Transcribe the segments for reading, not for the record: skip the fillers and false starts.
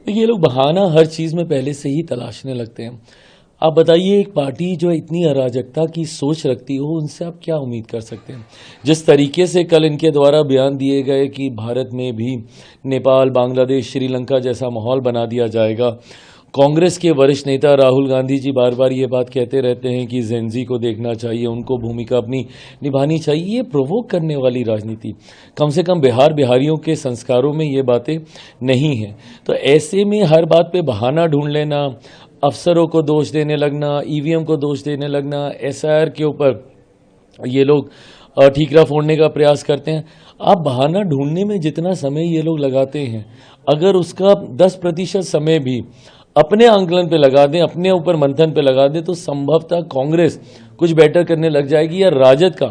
देखिए, ये लोग बहाना हर चीज़ में पहले से ही तलाशने लगते हैं। आप बताइए, एक पार्टी जो इतनी अराजकता की सोच रखती हो, उनसे आप क्या उम्मीद कर सकते हैं? जिस तरीके से कल इनके द्वारा बयान दिए गए कि भारत में भी नेपाल, बांग्लादेश, श्रीलंका जैसा माहौल बना दिया जाएगा। कांग्रेस के वरिष्ठ नेता राहुल गांधी जी बार बार ये बात कहते रहते हैं कि जेनजी को देखना चाहिए, उनको भूमिका अपनी निभानी चाहिए। ये प्रोवोक करने वाली राजनीति, कम से कम बिहारियों के संस्कारों में ये बातें नहीं हैं। तो ऐसे में हर बात पे बहाना ढूंढ लेना, अफसरों को दोष देने लगना, ईवीएम को दोष देने लगना, एसआईआर के ऊपर ये लोग ठीकरा फोड़ने का प्रयास करते हैं। आप बहाना ढूंढने में जितना समय ये लोग लगाते हैं, अगर उसका 10% समय भी अपने आंकलन पे लगा दें, अपने ऊपर मंथन पे लगा दें, तो संभवतः कांग्रेस कुछ बेटर करने लग जाएगी या राजद का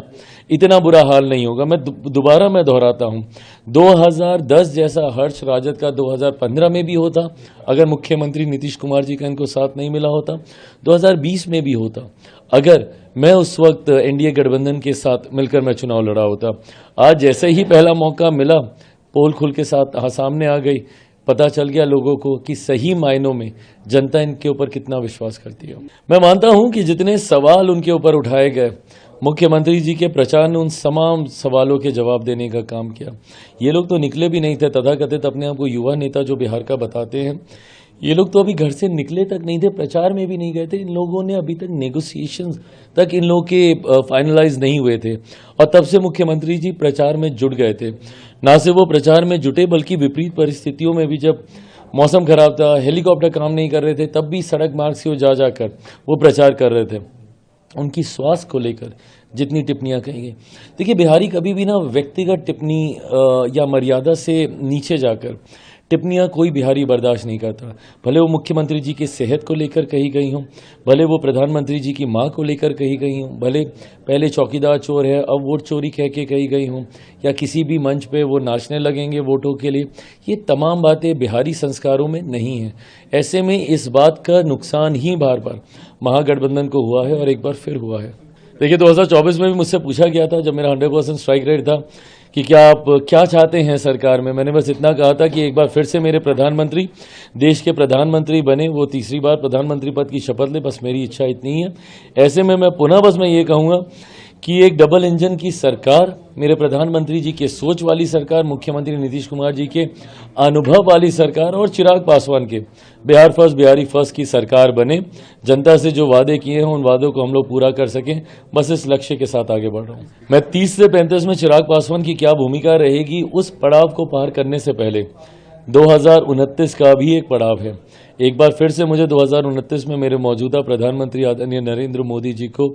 इतना बुरा हाल नहीं होगा। मैं दोबारा दोहराता हूं, 2010 जैसा हर्ष राजद का 2015 में भी होता, अगर मुख्यमंत्री नीतीश कुमार जी का इनको साथ नहीं मिला होता। 2020 में भी होता, अगर मैं उस वक्त एनडीए गठबंधन के साथ मिलकर मैं चुनाव लड़ा होता। आज जैसे ही पहला मौका मिला, पोल खुल के साथ सामने आ गई, पता चल गया लोगों को कि सही मायनों में जनता इनके ऊपर कितना विश्वास करती है। मैं मानता हूं कि जितने सवाल उनके ऊपर उठाए गए, मुख्यमंत्री जी के प्रचार ने उन तमाम सवालों के जवाब देने का काम किया। ये लोग तो निकले भी नहीं थे, तथाकथित अपने आप को युवा नेता जो बिहार का बताते हैं, ये लोग तो अभी घर से निकले तक नहीं थे, प्रचार में भी नहीं गए थे। इन लोगों ने अभी तक नेगोशिएशन तक इन लोगों के फाइनलाइज नहीं हुए थे, और तब से मुख्यमंत्री जी प्रचार में जुट गए थे। ना सिर्फ वो प्रचार में जुटे, बल्कि विपरीत परिस्थितियों में भी, जब मौसम खराब था, हेलीकॉप्टर काम नहीं कर रहे थे, तब भी सड़क मार्ग से वो जाकर वो प्रचार कर रहे थे। उनकी स्वास्थ्य को लेकर जितनी टिप्पणियां कही गई, देखिए, बिहारी कभी भी ना व्यक्तिगत टिप्पणी या मर्यादा से नीचे जाकर टिप्पणियां कोई बिहारी बर्दाश्त नहीं करता। भले वो मुख्यमंत्री जी की सेहत को लेकर कही गई हों, भले वो प्रधानमंत्री जी की मां को लेकर कही गई हों, भले पहले चौकीदार चोर है अब वोट चोरी कह के कही गई हों, या किसी भी मंच पे वो नाचने लगेंगे वोटों के लिए, ये तमाम बातें बिहारी संस्कारों में नहीं हैं। ऐसे में इस बात का नुकसान ही बार बार महागठबंधन को हुआ है, और एक बार फिर हुआ है। देखिए, 2024 में भी मुझसे पूछा गया था, जब मेरा 100% स्ट्राइक रेट था, कि क्या आप क्या चाहते हैं सरकार में। मैंने बस इतना कहा था कि एक बार फिर से मेरे प्रधानमंत्री देश के प्रधानमंत्री बने, वो तीसरी बार प्रधानमंत्री पद की शपथ ले, बस मेरी इच्छा इतनी है। ऐसे में मैं पुनः ये कहूँगा कि एक डबल इंजन की सरकार, मेरे प्रधानमंत्री जी के सोच वाली सरकार, मुख्यमंत्री नीतीश कुमार जी के अनुभव वाली सरकार, और चिराग पासवान के बिहार फर्स्ट बिहारी फर्स्ट की सरकार बने। जनता से जो वादे किए हैं, उन वादों को हम लोग पूरा कर सकें, बस इस लक्ष्य के साथ आगे बढ़ रहा हूं। मैं 30 से 35 में चिराग पासवान की क्या भूमिका रहेगी, उस पड़ाव को पार करने से पहले 2029 का भी एक पड़ाव है। एक बार फिर से मुझे 2029 में मेरे मौजूदा प्रधानमंत्री आदरणीय नरेंद्र मोदी जी को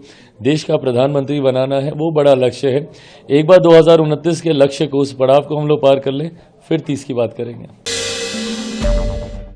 देश का प्रधानमंत्री बनाना है, वो बड़ा लक्ष्य है। एक बार 2029 के लक्ष्य को, उस पड़ाव को हम लोग पार कर लें, फिर 30 की बात करेंगे।